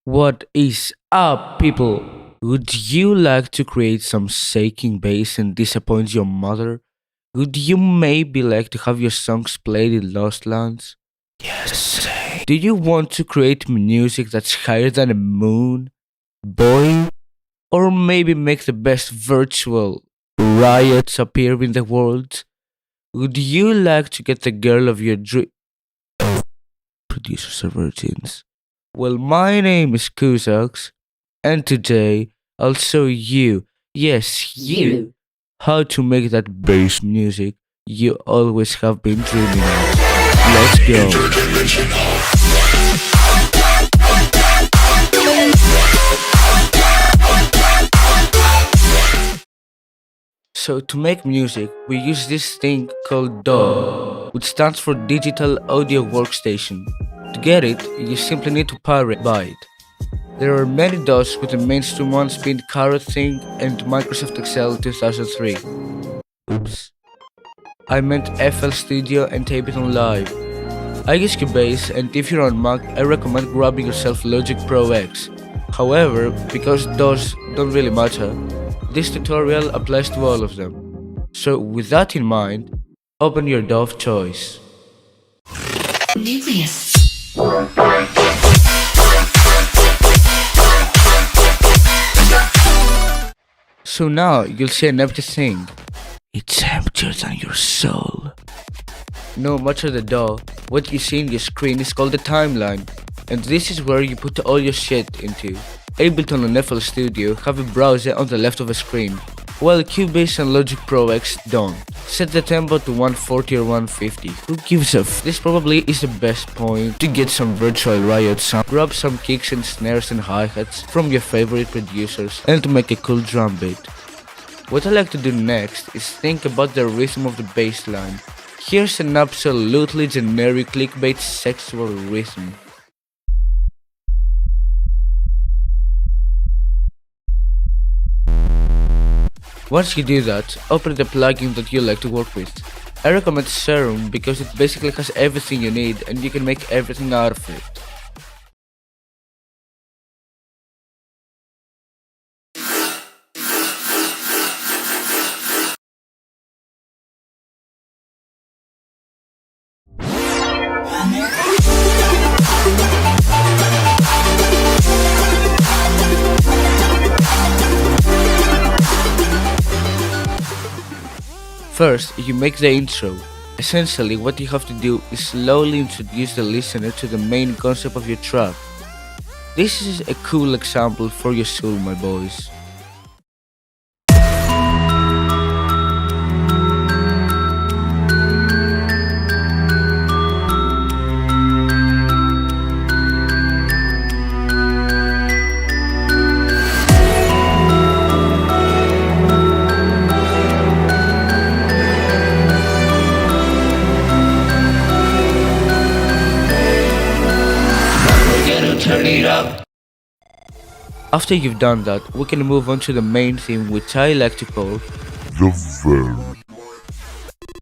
What is up, people? Would you like to create some shaking bass and disappoint your mother? Would you maybe like to have your songs played in Lost Lands? Yes. Do you want to create music that's higher than the moon? Boy? Or maybe make the best virtual riots appear in the world? Would you like to get the girl of your dream? Producers are virgins. Well, my name is Kousax, and today I'll show you, yes, you, how to make that bass music you always have been dreaming of. Let's go. So to make music, we use this thing called DAW, which stands for Digital Audio Workstation. To get it, you simply need to pirate by it. There are many DAWs, with the mainstream ones being Carrot Thing and Microsoft Excel 2003. Oops. I meant FL Studio and Ableton Live. I use Cubase, and if you're on Mac, I recommend grabbing yourself Logic Pro X. However, because DAWs don't really matter, this tutorial applies to all of them. So with that in mind, open your DAW of choice. Nucleus. So now you'll see an empty thing. It's emptier than your soul. No matter the DAW, what you see in your screen is called the timeline, and this is where you put all your shit into. Ableton and FL Studio have a browser on the left of the screen, while Cubase and Logic Pro X don't. Set the tempo to 140 or 150. Who gives a f? This probably is the best point to get some virtual riot sound. Grab some kicks and snares and hi-hats from your favorite producers and to make a cool drum beat. What I like to do next is think about the rhythm of the bass line. Here's an absolutely generic clickbait sexual rhythm. Once you do that, open the plugin that you like to work with. I recommend Serum because it basically has everything you need and you can make everything out of it. First, you make the intro. Essentially, what you have to do is slowly introduce the listener to the main concept of your track. This is a cool example for your soul, my boys. Turn it up. After you've done that, we can move on to the main theme, which I like to call The Verb.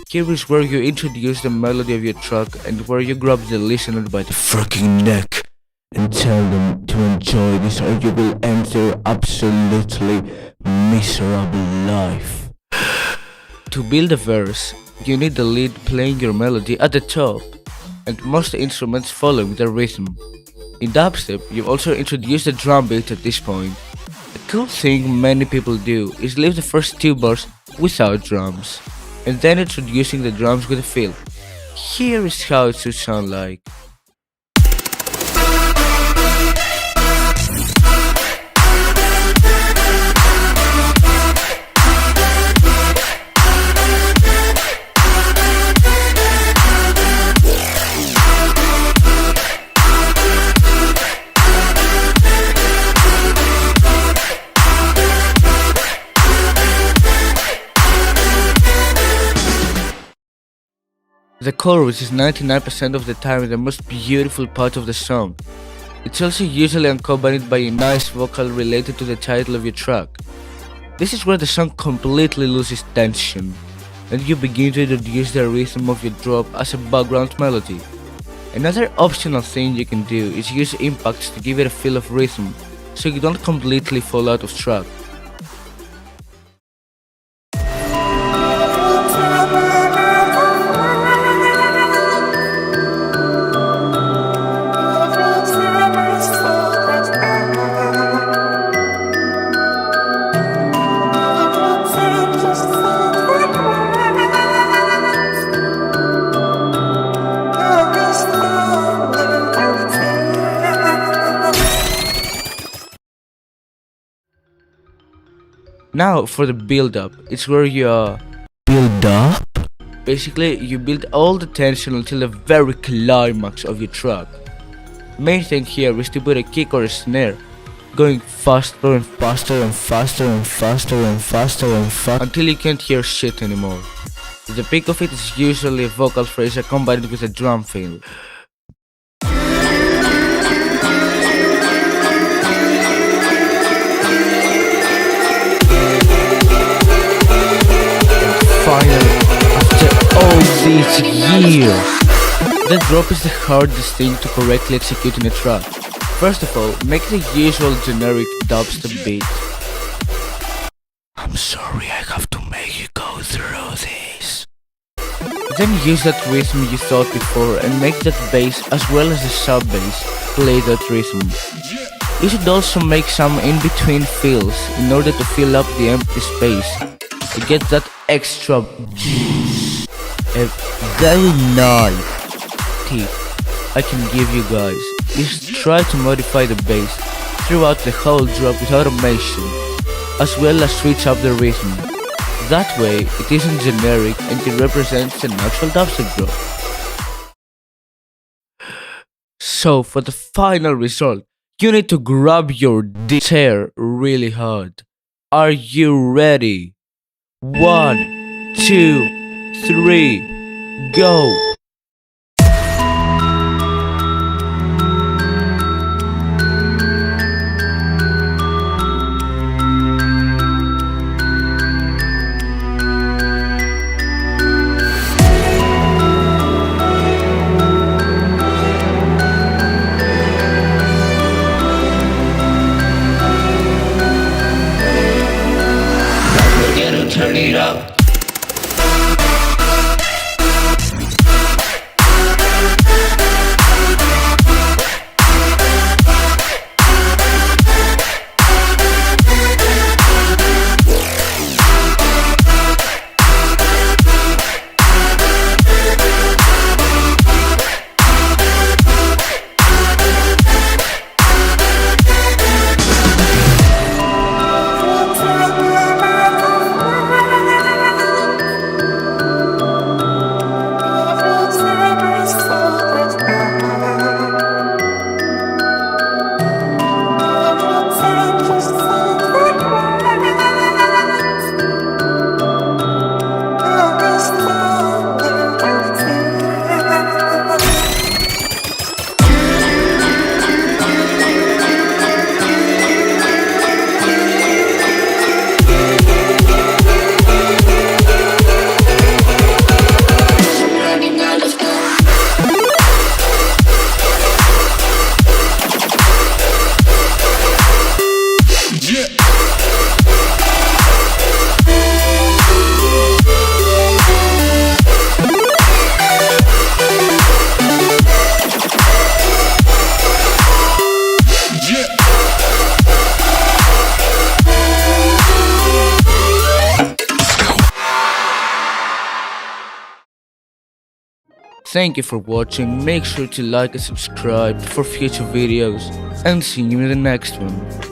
Here is where you introduce the melody of your track and where you grab the listener by the fucking neck and tell them to enjoy this or you will end their absolutely miserable life. To build a verse, you need the lead playing your melody at the top and most instruments following the rhythm. In dubstep, you also introduce the drum beat at this point. A cool thing many people do is leave the first two bars without drums, and then introducing the drums with a fill. Here is how it should sound like. The chorus is 99% of the time the most beautiful part of the song. It's also usually accompanied by a nice vocal related to the title of your track. This is where the song completely loses tension, and you begin to introduce the rhythm of your drop as a background melody. Another optional thing you can do is use impacts to give it a feel of rhythm, so you don't completely fall out of track. Now for the build-up, it's where you build up? Basically, you build all the tension until the very climax of your track. Main thing here is to put a kick or a snare, going faster and faster and faster and faster and faster and faster until you can't hear shit anymore. The peak of it is usually a vocal phrase accompanied with a drum fill. Finally, after all these years, the drop is the hardest thing to correctly execute in a track. First of all, make the usual generic dubstep beat. I'm sorry I have to make you go through this. Then use that rhythm you thought before and make that bass as well as the sub bass play that rhythm. You should also make some in-between fills in order to fill up the empty space to get that extra juice. A very nice tip I can give you guys is try to modify the bass throughout the whole drop with automation, as well as switch up the rhythm. That way it isn't generic and it represents an actual dubstep drop. So for the final result, you need to grab your chair really hard. Are you ready? 1, 2, 3, go! Turn it up. Thank you for watching, make sure to like and subscribe for future videos, and see you in the next one.